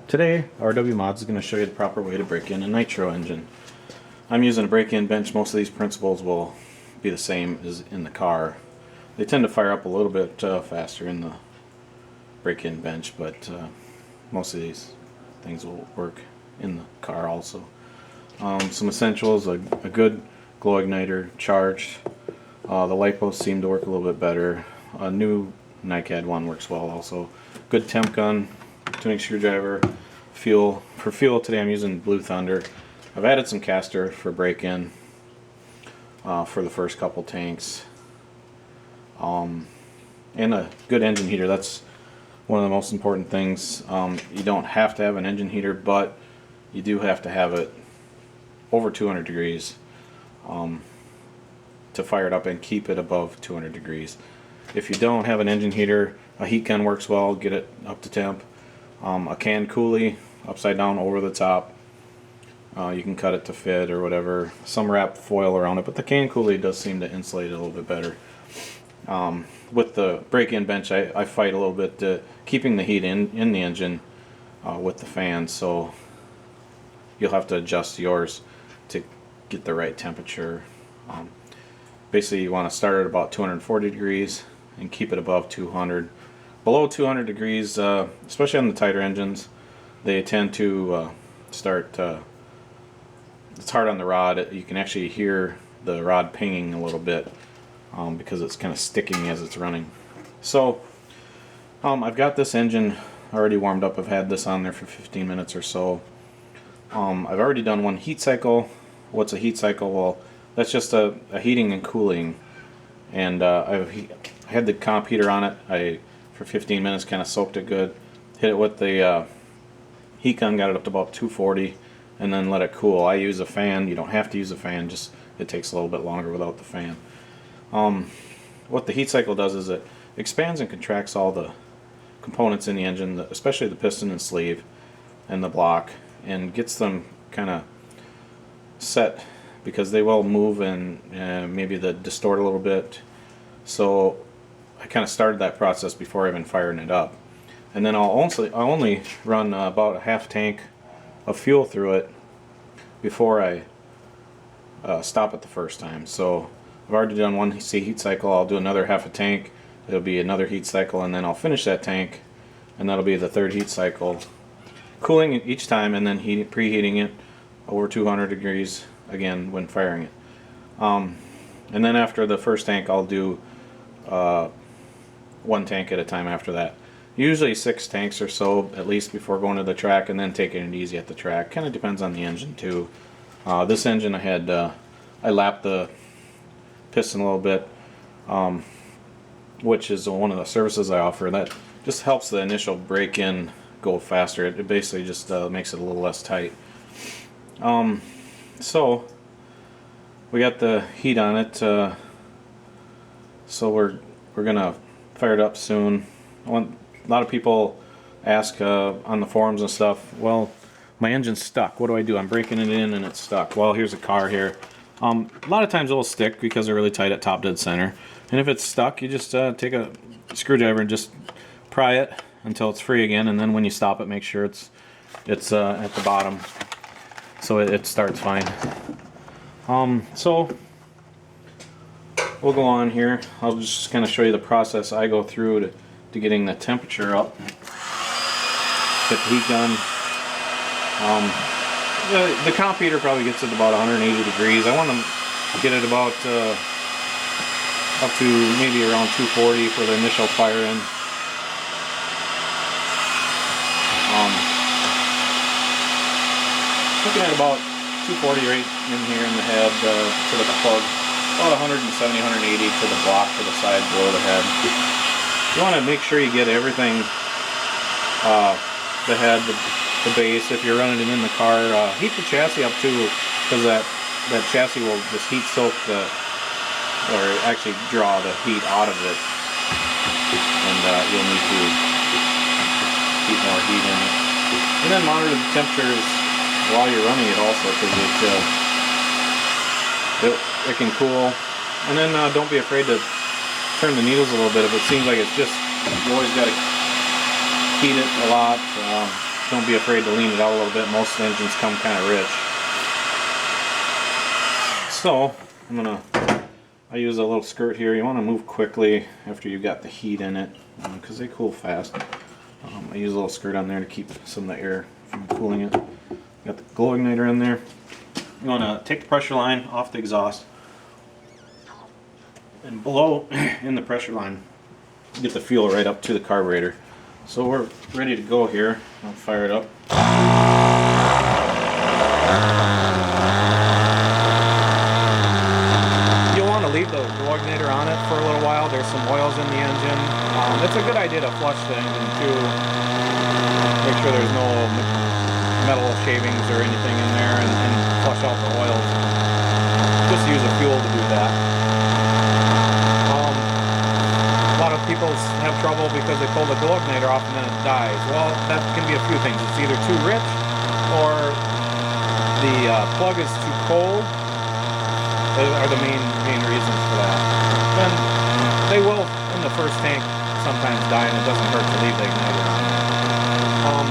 Today, RW Mods is going to show you the proper way to break in a Nitro engine. I'm using a break-in bench. Most of these principles will be the same as in the car. They tend to fire up a little bit faster in the break-in bench, but most of these things will work in the car also. Some essentials: a good glow igniter, charged. The LiPos seem to work a little bit better. A new NiCad one works well also. Good temp gun, tuning screwdriver, fuel. For fuel today I'm using Blue Thunder. I've added some caster for break-in for the first couple tanks. And a good engine heater. That's one of the most important things. You don't have to have an engine heater, but you do have to have it over 200 degrees to fire it up and keep it above 200 degrees. If you don't have an engine heater, a heat gun works well, get it up to temp. A can coolie, upside down over the top. You can cut it to fit or whatever. Some wrap foil around it, but the can coolie does seem to insulate it a little bit better. With the break-in bench, I fight a little bit keeping the heat in the engine with the fan, so you'll have to adjust yours to get the right temperature. Basically, you want to start at about 240 degrees and keep it above 200. Below 200 degrees, especially on the tighter engines, they tend to start, it's hard on the rod. You can actually hear the rod pinging a little bit because it's kind of sticking as it's running. So I've got this engine already warmed up. I've had this on there for 15 minutes or so. I've already done one heat cycle. What's a heat cycle? Well, that's just a heating and cooling. And I had the comp heater on it. For 15 minutes kind of soaked it good. Hit it with the heat gun, got it up to about 240, and then let it cool. I use a fan. You don't have to use a fan, just it takes a little bit longer without the fan. What the heat cycle does is it expands and contracts all the components in the engine, especially the piston and sleeve and the block, and gets them kind of set, because they will move and maybe distort a little bit. So I kind of started that process before even firing it up. And then I'll only run about a half tank of fuel through it before I stop it the first time. So I've already done one heat cycle. I'll do another half a tank. It'll be another heat cycle, and then I'll finish that tank, and that'll be the third heat cycle. Cooling it each time, and then preheating it over 200 degrees again when firing it. And then after the first tank, I'll do one tank at a time after that. Usually 6 tanks or so at least before going to the track, and then taking it easy at the track. Kind of depends on the engine too. This engine I lapped the piston a little bit, which is one of the services I offer. That just helps the initial break-in go faster. It basically just makes it a little less tight. So we got the heat on it, so we're gonna fire it up soon. A lot of people ask on the forums and stuff, well, my engine's stuck, what do I do? I'm breaking it in and it's stuck. Well, here's a car here. A lot of times it will stick because they're really tight at top dead center, and if it's stuck, you just take a screwdriver and just pry it until it's free again, and then when you stop it, make sure it's at the bottom so it starts fine. So we'll go on here. I'll just kind of show you the process I go through to getting the temperature up. Hit the heat gun. The comp heater probably gets it about 180 degrees. I want to get it about up to maybe around 240 for the initial fire in. Looking at about 240 right in here in the head to the plug. About 170, 180 to the block to the side below the head. You want to make sure you get everything, the head, the base. If you're running it in the car, heat the chassis up too, because that chassis will just heat soak or actually draw the heat out of it, and you'll need to keep more heat in it. And then monitor the temperatures while you're running it also, because it can cool. And then don't be afraid to turn the needles a little bit. If it seems like it's just, you always got to heat it a lot. don't be afraid to lean it out a little bit. Most engines come kind of rich. So I use a little skirt here. You want to move quickly after you got the heat in it, because they cool fast. I use a little skirt on there to keep some of the air from cooling it. Got the glow igniter in there. You want to take the pressure line off the exhaust and blow in the pressure line. Get the fuel right up to the carburetor. So we're ready to go here. I'll fire it up. Leave the glow igniter on it for a little while. There's some oils in the engine. It's a good idea to flush the engine too. Make sure there's no metal shavings or anything in there, and flush out the oils. Just use a fuel to do that. A lot of people have trouble because they pull the glow igniter off and then it dies. Well, that can be a few things. It's either too rich or the plug is too cold. Are the main reasons for that. And they will, in the first tank, sometimes die, and it doesn't hurt to leave the igniter on.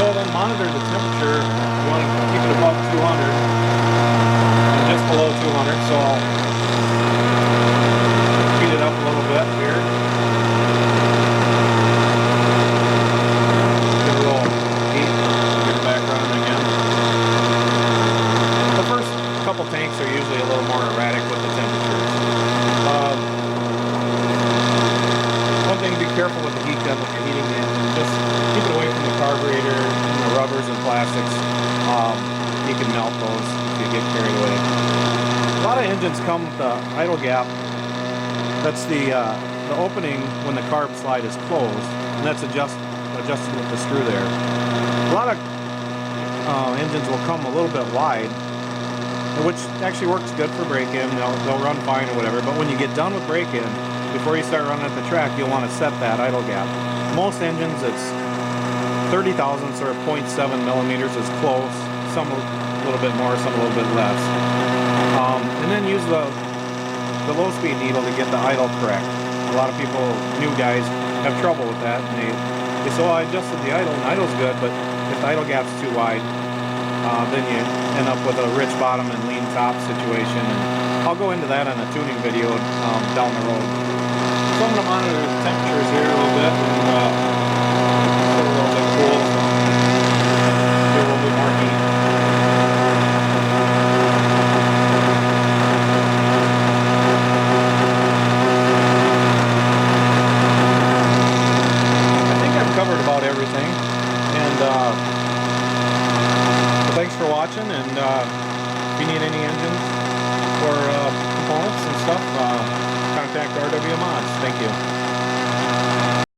So then monitor the temperature. You want to keep it above 200, and just below 200, so I'll speed it up a little bit here. Give it a little heat, get it back running again. Couple tanks are usually a little more erratic with the temperatures. One thing, be careful with the heat gun when you're heating the engine. Just keep it away from the carburetor and the rubbers and plastics. You can melt those if you get carried away. A lot of engines come with the idle gap. That's the opening when the carb slide is closed, and that's adjusted with the screw there. A lot of engines will come a little bit wide, which actually works good for break-in. They'll run fine or whatever, but when you get done with break-in, before you start running at the track, you'll want to set that idle gap. Most engines, it's 30 thousandths or 0.7 millimeters is close, some a little bit more, some a little bit less. And then use the low-speed needle to get the idle correct. A lot of people, new guys, have trouble with that, and they say, oh, I adjusted the idle, and idle's good, but if the idle gap's too wide, then you end up with a rich bottom and lean top situation. And I'll go into that on a tuning video down the road. So I'm going to monitor the temperatures here a little bit and get a little bit cool. Get a little bit more heat. I think I've covered about everything. And thanks for watching, and if you need any engines or components and stuff, contact RW Mods. Thank you.